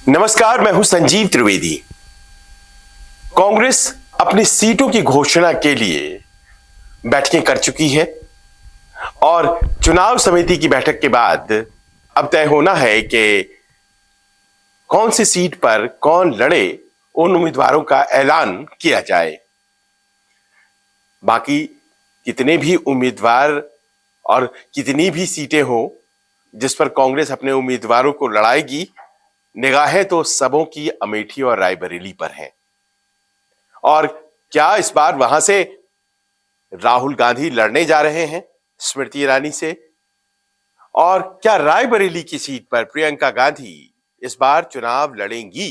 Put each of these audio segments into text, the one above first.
नमस्कार, मैं हूं संजीव त्रिवेदी। कांग्रेस अपनी सीटों की घोषणा के लिए बैठकें कर चुकी है और चुनाव समिति की बैठक के बाद अब तय होना है कि कौन सी सीट पर कौन लड़े, उन उम्मीदवारों का ऐलान किया जाए। बाकी कितने भी उम्मीदवार और कितनी भी सीटें हो जिस पर कांग्रेस अपने उम्मीदवारों को लड़ाएगी, निगाहें तो सबों की अमेठी और रायबरेली पर हैं। और क्या इस बार वहां से राहुल गांधी लड़ने जा रहे हैं स्मृति ईरानी से? और क्या रायबरेली की सीट पर प्रियंका गांधी इस बार चुनाव लड़ेंगी?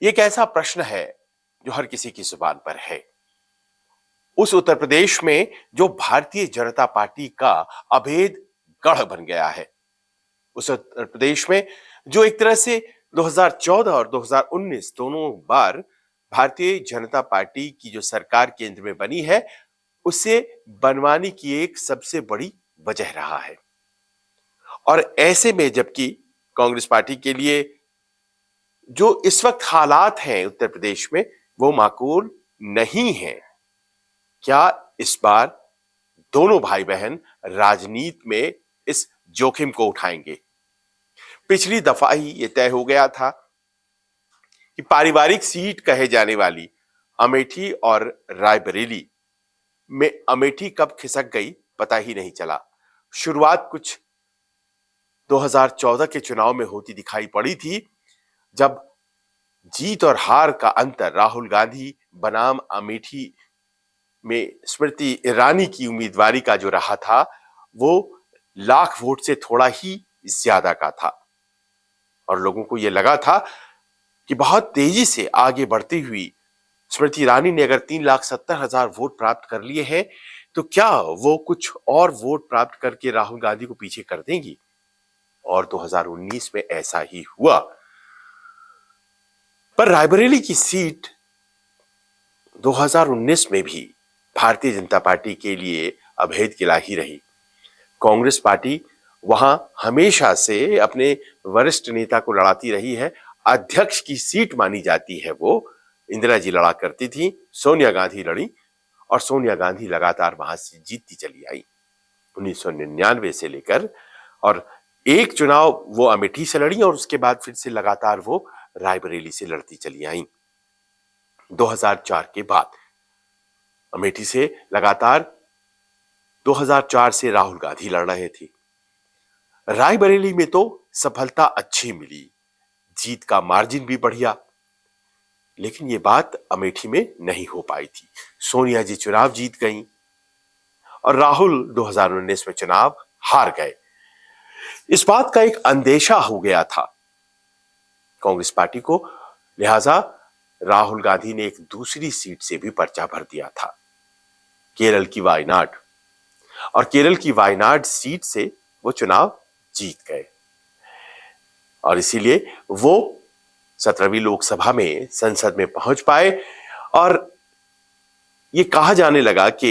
ये एक ऐसा प्रश्न है जो हर किसी की जुबान पर है। उस उत्तर प्रदेश में जो भारतीय जनता पार्टी का अभेद गढ़ बन गया है, उस उत्तर प्रदेश में जो एक तरह से 2014 और 2019 दोनों बार भारतीय जनता पार्टी की जो सरकार केंद्र में बनी है, उसे बनवाने की एक सबसे बड़ी वजह रहा है। और ऐसे में जबकि कांग्रेस पार्टी के लिए जो इस वक्त हालात हैं उत्तर प्रदेश में वो माकूल नहीं है, क्या इस बार दोनों भाई बहन राजनीति में इस जोखिम को उठाएंगे? पिछली दफा ही यह तय हो गया था कि पारिवारिक सीट कहे जाने वाली अमेठी और रायबरेली में अमेठी कब खिसक गई पता ही नहीं चला। शुरुआत कुछ 2014 के चुनाव में होती दिखाई पड़ी थी, जब जीत और हार का अंतर राहुल गांधी बनाम अमेठी में स्मृति ईरानी की उम्मीदवारी का जो रहा था वो लाख वोट से थोड़ा ही ज्यादा का था। और लोगों को यह लगा था कि बहुत तेजी से आगे बढ़ती हुई स्मृति ईरानी ने अगर 3,70,000 वोट प्राप्त कर लिए हैं तो क्या वो कुछ और वोट प्राप्त करके राहुल गांधी को पीछे कर देंगी? और 2019 में ऐसा ही हुआ। पर रायबरेली की सीट 2019 में भी भारतीय जनता पार्टी के लिए अभेद किला ही रही। कांग्रेस पार्टी वहां हमेशा से अपने वरिष्ठ नेता को लड़ाती रही है। अध्यक्ष की सीट मानी जाती है वो इंदिरा जी लड़ा करती थी, सोनिया गांधी लड़ी और सोनिया गांधी लगातार वहां से जीतती चली आई 1999 से लेकर। और एक चुनाव वो अमेठी से लड़ी और उसके बाद फिर से लगातार वो रायबरेली से लड़ती चली आई। 2004 के बाद अमेठी से लगातार 2004 से राहुल गांधी लड़ रहे थे। रायबरेली में तो सफलता अच्छी मिली, जीत का मार्जिन भी बढ़िया, लेकिन ये बात अमेठी में नहीं हो पाई थी। सोनिया जी चुनाव जीत गईं और राहुल 2019 में चुनाव हार गए। इस बात का एक अंदेशा हो गया था कांग्रेस पार्टी को, लिहाजा राहुल गांधी ने एक दूसरी सीट से भी पर्चा भर दिया था, केरल की वायनाड। और केरल की वायनाड सीट से वो चुनाव जीत गए और इसीलिए वो 17वीं लोकसभा में संसद में पहुंच पाए। और ये कहा जाने लगा कि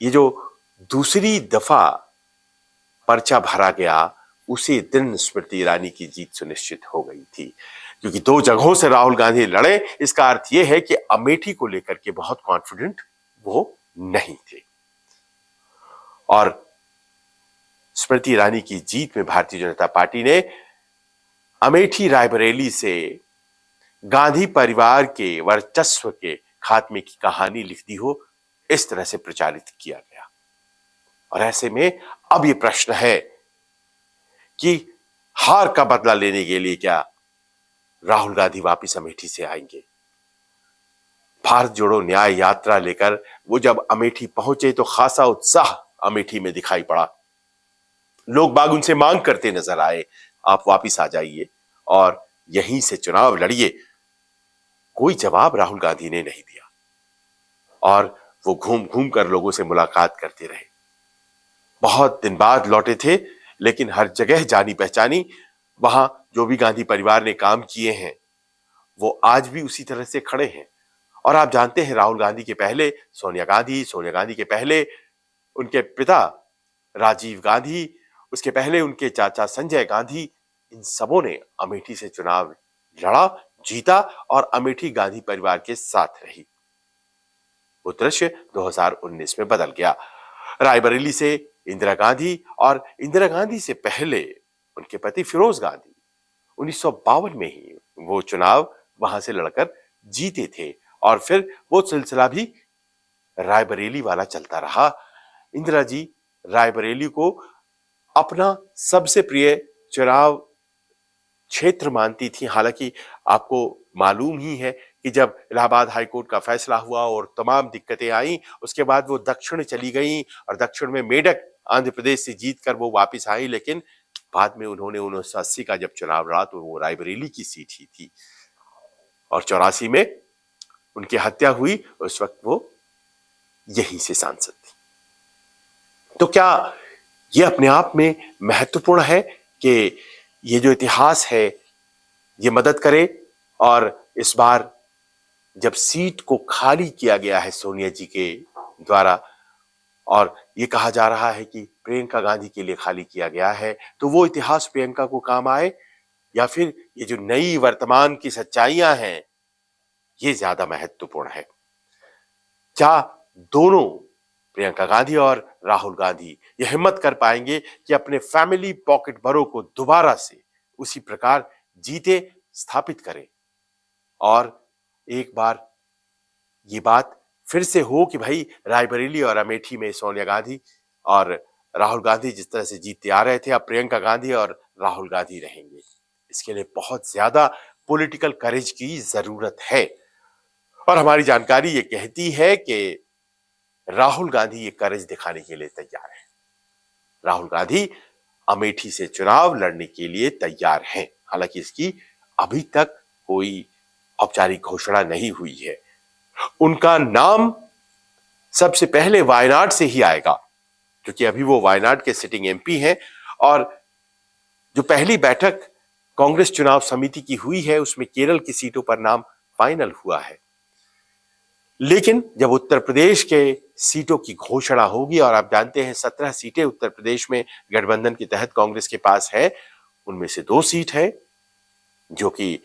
ये जो दूसरी दफा पर्चा भरा गया उसी दिन स्मृति ईरानी की जीत सुनिश्चित हो गई थी, क्योंकि दो जगहों से राहुल गांधी लड़े। इसका अर्थ यह है कि अमेठी को लेकर के बहुत कॉन्फिडेंट वो नहीं थे। और स्मृति ईरानी की जीत में भारतीय जनता पार्टी ने अमेठी रायबरेली से गांधी परिवार के वर्चस्व के खात्मे की कहानी लिख दी हो, इस तरह से प्रचारित किया गया। और ऐसे में अब यह प्रश्न है कि हार का बदला लेने के लिए क्या राहुल गांधी वापस अमेठी से आएंगे? भारत जोड़ो न्याय यात्रा लेकर वो जब अमेठी पहुंचे तो खासा उत्साह अमेठी में दिखाई पड़ा। लोग बाग उनसे मांग करते नजर आए, आप वापस आ जाइए और यहीं से चुनाव लड़िए। कोई जवाब राहुल गांधी ने नहीं दिया और वो घूम घूम कर लोगों से मुलाकात करते रहे। बहुत दिन बाद लौटे थे, लेकिन हर जगह जानी पहचानी वहां जो भी गांधी परिवार ने काम किए हैं वो आज भी उसी तरह से खड़े हैं। और आप जानते हैं राहुल गांधी के पहले सोनिया गांधी, सोनिया गांधी के पहले उनके पिता राजीव गांधी, उसके पहले उनके चाचा संजय गांधी, इन सबों ने अमेठी से चुनाव लड़ा, जीता और अमेठी गांधी परिवार के साथ रही। वो दृश्य 2019 में बदल गया। रायबरेली से इंदिरा गांधी और इंदिरा गांधी से पहले उनके पति फिरोज गांधी 1952 में ही वो चुनाव वहां से लड़कर जीते थे और फिर वो सिलसिला भी रायबरेली वाला चलता रहा। इंदिरा जी रायबरेली को अपना सबसे प्रिय चुनाव क्षेत्र मानती थी। हालांकि आपको मालूम ही है कि जब इलाहाबाद हाईकोर्ट का फैसला हुआ और तमाम दिक्कतें आई, उसके बाद वो दक्षिण चली गई और दक्षिण में मेडक आंध्र प्रदेश से जीतकर वो वापस आई। लेकिन बाद में उन्होंने 1980 का जब चुनाव लड़ा तो वो रायबरेली की सीट ही थी और 84 में उनकी हत्या हुई, उस वक्त वो यहीं से सांसद थी। तो क्या ये अपने आप में महत्वपूर्ण है कि ये जो इतिहास है ये मदद करे और इस बार जब सीट को खाली किया गया है सोनिया जी के द्वारा और ये कहा जा रहा है कि प्रियंका गांधी के लिए खाली किया गया है, तो वो इतिहास प्रियंका को काम आए या फिर ये जो नई वर्तमान की सच्चाइयां हैं ये ज्यादा महत्वपूर्ण है? क्या दोनों प्रियंका गांधी और राहुल गांधी ये हिम्मत कर पाएंगे कि अपने फैमिली पॉकेट भरों को दोबारा से उसी प्रकार जीते स्थापित करें और एक बार ये बात फिर से हो कि भाई रायबरेली और अमेठी में सोनिया गांधी और राहुल गांधी जिस तरह से जीतते आ रहे थे, अब प्रियंका गांधी और राहुल गांधी रहेंगे। इसके लिए बहुत ज्यादा पॉलिटिकल करेज की जरूरत है और हमारी जानकारी ये कहती है कि राहुल गांधी ये करेज दिखाने के लिए तैयार है। राहुल गांधी अमेठी से चुनाव लड़ने के लिए तैयार हैं। हालांकि इसकी अभी तक कोई औपचारिक घोषणा नहीं हुई है। उनका नाम सबसे पहले वायनाड से ही आएगा क्योंकि अभी वो वायनाड के सिटिंग एमपी हैं और जो पहली बैठक कांग्रेस चुनाव समिति की हुई है उसमें केरल की सीटों पर नाम फाइनल हुआ है। लेकिन जब उत्तर प्रदेश के सीटों की घोषणा होगी और आप जानते हैं 17 सीटें उत्तर प्रदेश में गठबंधन के तहत कांग्रेस के पास है, उनमें से 2 सीट है जो कि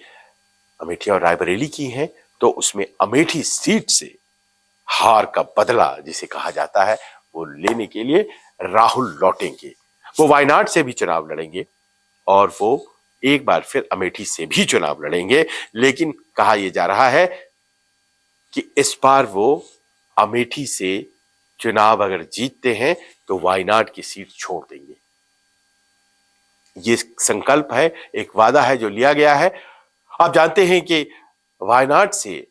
अमेठी और रायबरेली की हैं, तो उसमें अमेठी सीट से हार का बदला जिसे कहा जाता है वो लेने के लिए राहुल लौटेंगे। वो वायनाड से भी चुनाव लड़ेंगे और वो एक बार फिर अमेठी से भी चुनाव लड़ेंगे। लेकिन कहा यह जा रहा है कि इस बार वो अमेठी से चुनाव अगर जीतते हैं तो वायनाड की सीट छोड़ देंगे। ये संकल्प है, एक वादा है जो लिया गया है। आप जानते हैं कि वायनाड से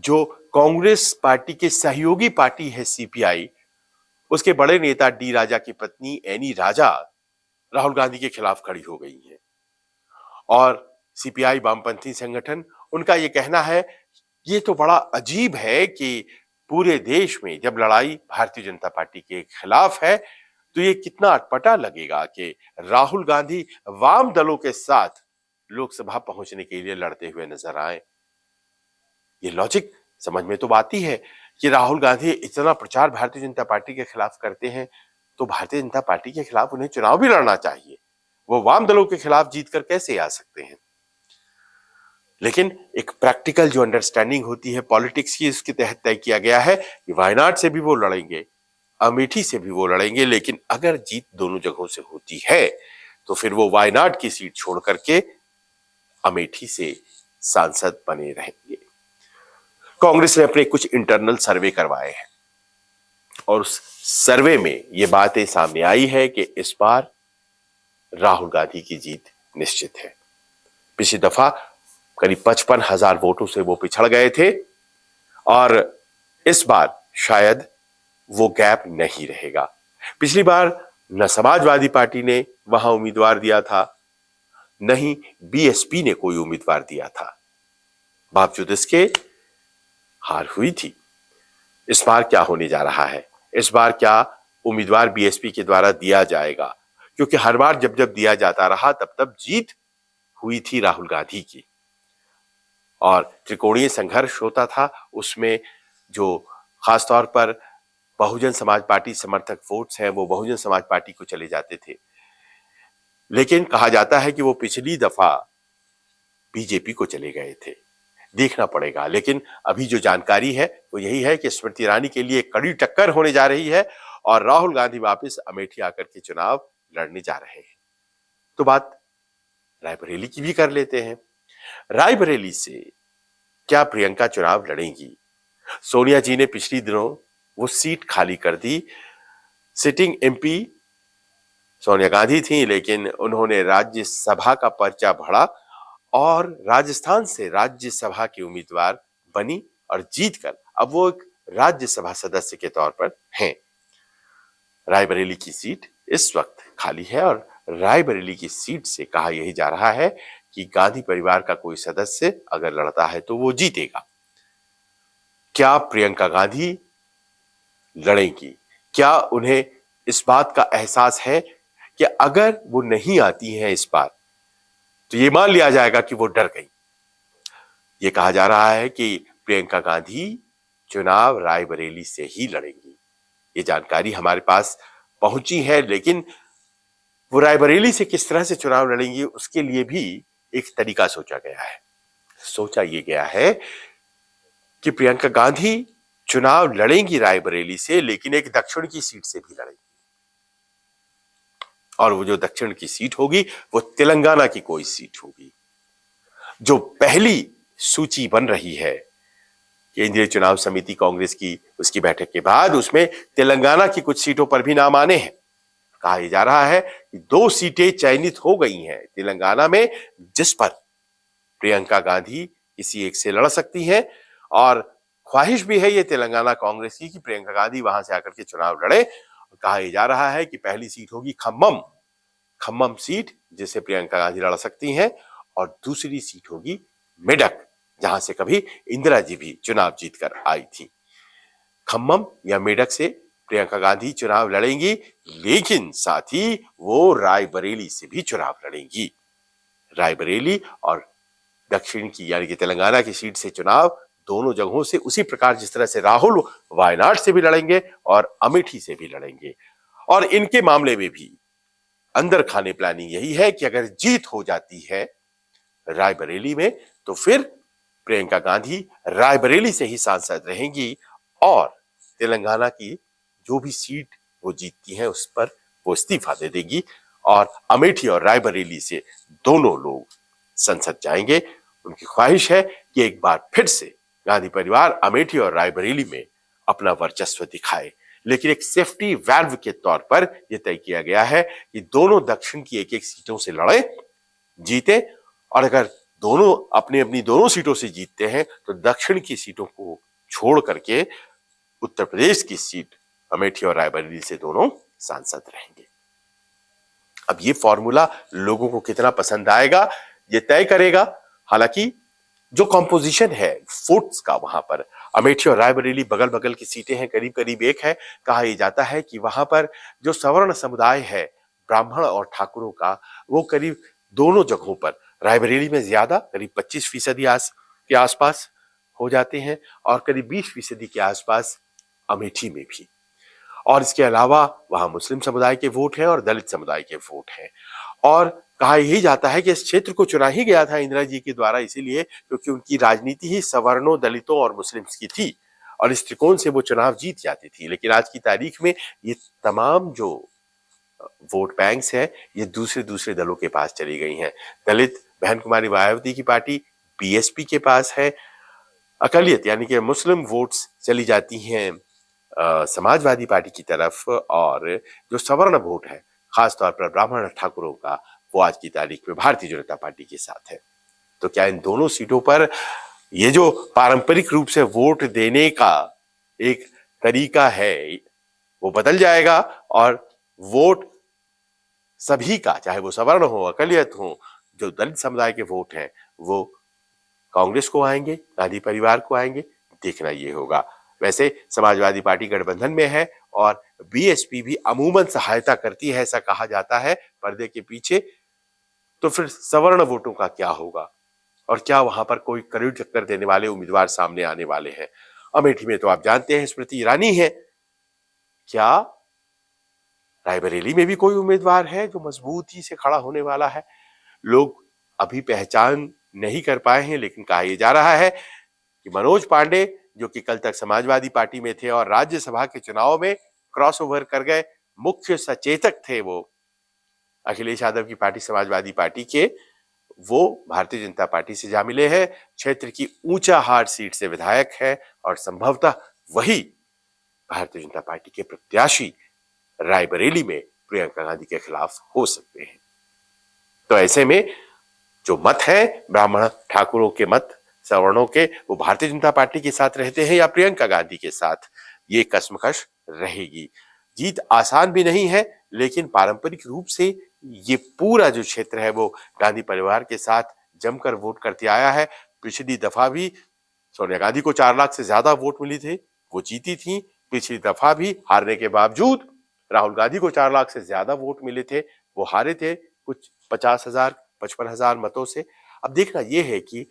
जो कांग्रेस पार्टी के सहयोगी पार्टी है सीपीआई, उसके बड़े नेता डी राजा की पत्नी एनी राजा राहुल गांधी के खिलाफ खड़ी हो गई है और सीपीआई वामपंथी संगठन, उनका यह कहना है ये तो बड़ा अजीब है कि पूरे देश में जब लड़ाई भारतीय जनता पार्टी के खिलाफ है तो ये कितना अटपटा लगेगा कि राहुल गांधी वाम दलों के साथ लोकसभा पहुंचने के लिए लड़ते हुए नजर आए। ये लॉजिक समझ में तो आती है कि राहुल गांधी इतना प्रचार भारतीय जनता पार्टी के खिलाफ करते हैं तो भारतीय जनता पार्टी के खिलाफ उन्हें चुनाव भी लड़ना चाहिए। वो वाम दलों के खिलाफ जीतकर कैसे आ सकते हैं? लेकिन एक प्रैक्टिकल जो अंडरस्टैंडिंग होती है पॉलिटिक्स की, इसके तहत तय किया गया है कि वायनाड से भी वो लड़ेंगे, अमेठी से भी वो लड़ेंगे, लेकिन अगर जीत दोनों जगहों से होती है तो फिर वो वायनाड की सीट छोड़ करके अमेठी से सांसद बने रहेंगे। कांग्रेस ने अपने कुछ इंटरनल सर्वे करवाए हैं और उस सर्वे में ये बातें सामने आई है कि इस बार राहुल गांधी की जीत निश्चित है। पिछली दफा करीब 55,000 वोटों से वो पिछड़ गए थे और इस बार शायद वो गैप नहीं रहेगा। पिछली बार न समाजवादी पार्टी ने वहां उम्मीदवार दिया था, न ही बीएसपी ने कोई उम्मीदवार दिया था, बावजूद इसके हार हुई थी। इस बार क्या होने जा रहा है? इस बार क्या उम्मीदवार बीएसपी के द्वारा दिया जाएगा? क्योंकि हर बार जब जब दिया जाता रहा तब तब जीत हुई थी राहुल गांधी की और त्रिकोणीय संघर्ष होता था। उसमें जो खासतौर पर बहुजन समाज पार्टी समर्थक वोट्स हैं वो बहुजन समाज पार्टी को चले जाते थे। लेकिन कहा जाता है कि वो पिछली दफा बीजेपी को चले गए थे। देखना पड़ेगा, लेकिन अभी जो जानकारी है वो यही है कि स्मृति ईरानी के लिए कड़ी टक्कर होने जा रही है और राहुल गांधी वापस अमेठी आकर के चुनाव लड़ने जा रहे हैं। तो बात रायबरेली की भी कर लेते हैं। रायबरेली से क्या प्रियंका चुनाव लड़ेंगी? सोनिया जी ने पिछले दिनों वो सीट खाली कर दी। सिटिंग एमपी सोनिया गांधी थी, लेकिन उन्होंने राज्यसभा का पर्चा भरा और राजस्थान से राज्यसभा की उम्मीदवार बनी और जीतकर अब वो एक राज्यसभा सदस्य के तौर पर हैं। रायबरेली की सीट इस वक्त खाली है और रायबरेली की सीट से कहा यही जा रहा है कि गांधी परिवार का कोई सदस्य अगर लड़ता है तो वो जीतेगा। क्या प्रियंका गांधी लड़ेंगी? क्या उन्हें इस बात का एहसास है कि अगर वो नहीं आती हैं इस बार तो ये मान लिया जाएगा कि वो डर गई? ये कहा जा रहा है कि प्रियंका गांधी चुनाव रायबरेली से ही लड़ेंगी। ये जानकारी हमारे पास पहुंची है, लेकिन वो रायबरेली से किस तरह से चुनाव लड़ेंगी उसके लिए भी एक तरीका सोचा गया है। सोचा ये गया है कि प्रियंका गांधी चुनाव लड़ेंगी रायबरेली से, लेकिन एक दक्षिण की सीट से भी लड़ेंगी और वो जो दक्षिण की सीट होगी वो तेलंगाना की कोई सीट होगी। जो पहली सूची बन रही है केंद्रीय चुनाव समिति कांग्रेस की, उसकी बैठक के बाद उसमें तेलंगाना की कुछ सीटों पर भी नाम आने हैं। कहा जा रहा है कि 2 सीटें चयनित हो गई हैं तेलंगाना में, जिस पर प्रियंका गांधी किसी एक से लड़ सकती हैं और ख्वाहिश भी है ये तेलंगाना कांग्रेस की कि प्रियंका गांधी वहां से आकर के चुनाव लड़े। कहा जा रहा है कि पहली सीट होगी खम्मम सीट, जिसे प्रियंका गांधी लड़ सकती हैं, और दूसरी सीट होगी मेडक, जहां से कभी इंदिरा जी भी चुनाव जीतकर आई थी। खम्मम या मेडक से प्रियंका गांधी चुनाव लड़ेंगी, लेकिन साथ ही वो रायबरेली से भी चुनाव लड़ेंगी। रायबरेली और दक्षिण की यानी कि तेलंगाना की सीट से चुनाव दोनों जगहों से उसी प्रकार जिस तरह से राहुल वायनाड से भी लड़ेंगे और अमेठी से भी लड़ेंगे। और इनके मामले में भी अंदर खाने प्लानिंग यही है कि अगर जीत हो जाती है रायबरेली में तो फिर प्रियंका गांधी रायबरेली से ही सांसद रहेंगी और तेलंगाना की जो भी सीट वो जीतती हैं उस पर वो इस्तीफा दे देगी और अमेठी और रायबरेली से दोनों लोग संसद जाएंगे। उनकी ख्वाहिश है कि एक बार फिर से गांधी परिवार अमेठी और रायबरेली में अपना वर्चस्व दिखाए, लेकिन एक सेफ्टी वैल्व के तौर पर यह तय किया गया है कि दोनों दक्षिण की एक-एक सीटों से लड़े, जीते, और अगर दोनों अपनी अपनी दोनों सीटों से जीतते हैं तो दक्षिण की सीटों को छोड़ करके उत्तर प्रदेश की सीट अमेठी और रायबरेली से दोनों सांसद रहेंगे। अब ये फॉर्मूला लोगों को कितना पसंद आएगा ये तय करेगा। हालांकि जो कंपोजिशन है वोट्स का वहां पर अमेठी और रायबरेली बगल बगल की सीटें हैं, करीब करीब एक है। कहा यह जाता है कि वहां पर जो सवर्ण समुदाय है ब्राह्मण और ठाकुरों का, वो करीब दोनों जगहों पर रायबरेली में ज्यादा करीब 25% के आसपास हो जाते हैं और करीब 20% के आसपास अमेठी में भी। और इसके अलावा वहां मुस्लिम समुदाय के वोट हैं और दलित समुदाय के वोट हैं। और कहा यही जाता है कि इस क्षेत्र को चुना ही गया था इंदिरा जी के द्वारा इसीलिए क्योंकि उनकी राजनीति ही सवर्णों, दलितों और मुस्लिम्स की थी और इस त्रिकोण से वो चुनाव जीत जाती थी। लेकिन आज की तारीख में ये तमाम जो वोट बैंक्स हैं ये दूसरे दूसरे दलों के पास चली गई हैं। दलित बहन कुमारी मायावती की पार्टी बीएसपी के पास है, अकलियत यानी कि मुस्लिम वोट्स चली जाती हैं समाजवादी पार्टी की तरफ, और जो सवर्ण वोट है खासतौर पर ब्राह्मण ठाकुरों का वो आज की तारीख में भारतीय जनता पार्टी के साथ है। तो क्या इन दोनों सीटों पर ये जो पारंपरिक रूप से वोट देने का एक तरीका है वो बदल जाएगा और वोट सभी का, चाहे वो सवर्ण हो, अकलियत हो, जो दलित समुदाय के वोट हैं वो कांग्रेस को आएंगे, गांधी परिवार को आएंगे? देखना ये होगा। वैसे समाजवादी पार्टी गठबंधन में है और बीएसपी भी अमूमन सहायता करती है ऐसा कहा जाता है पर्दे के पीछे। तो फिर सवर्ण वोटों का क्या होगा और क्या वहां पर कोई कड़ी टक्कर देने वाले उम्मीदवार सामने आने वाले हैं? अमेठी में तो आप जानते हैं स्मृति ईरानी है। क्या रायबरेली में भी कोई उम्मीदवार है जो मजबूती से खड़ा होने वाला है? लोग अभी पहचान नहीं कर पाए हैं, लेकिन कहा यह जा रहा है कि मनोज पांडे, जो कि कल तक समाजवादी पार्टी में थे और राज्यसभा के चुनाव में क्रॉसओवर कर गए, मुख्य सचेतक थे वो अखिलेश यादव की पार्टी समाजवादी पार्टी के, वो भारतीय जनता पार्टी से जा मिले हैं। क्षेत्र की ऊंचाहार सीट से विधायक है और संभवतः वही भारतीय जनता पार्टी के प्रत्याशी रायबरेली में प्रियंका गांधी के खिलाफ हो सकते हैं। तो ऐसे में जो मत है ब्राह्मण ठाकुरों के मत, सवर्णों के, वो भारतीय जनता पार्टी के साथ रहते हैं या प्रियंका गांधी के साथ, ये कश्मकश रहेगी। जीत आसान भी नहीं है, लेकिन पारंपरिक रूप से ये पूरा जो क्षेत्र है वो गांधी परिवार के साथ जमकर वोट करते आया है। पिछली दफा भी सोनिया गांधी को 4 लाख से ज्यादा वोट मिली थे, वो जीती थी। पिछली दफा भी हारने के बावजूद राहुल गांधी को 4 लाख से ज्यादा वोट मिले थे, वो हारे थे कुछ 50,000 55,000 मतों से। अब देखना यह है कि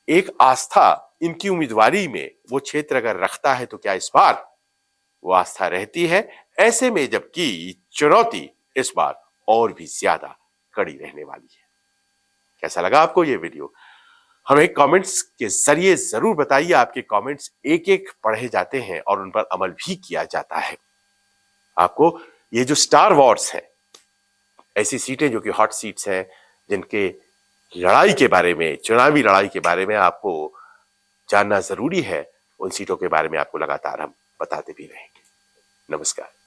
एक आस्था इनकी उम्मीदवारी में वो क्षेत्र अगर रखता है तो क्या इस बार वो आस्था रहती है? ऐसे में जबकि चुनौती इस बार और भी ज्यादा कड़ी रहने वाली है। कैसा लगा आपको ये वीडियो? हमें कमेंट्स के जरिए जरूर बताइए। आपके कमेंट्स एक एक पढ़े जाते हैं और उन पर अमल भी किया जाता है। आपको ये जो स्टार वॉर्स है, ऐसी सीटें जो कि हॉट सीट्स हैं, जिनके लड़ाई के बारे में, चुनावी लड़ाई के बारे में आपको जानना जरूरी है, उन सीटों के बारे में आपको लगातार हम बताते भी रहेंगे। नमस्कार।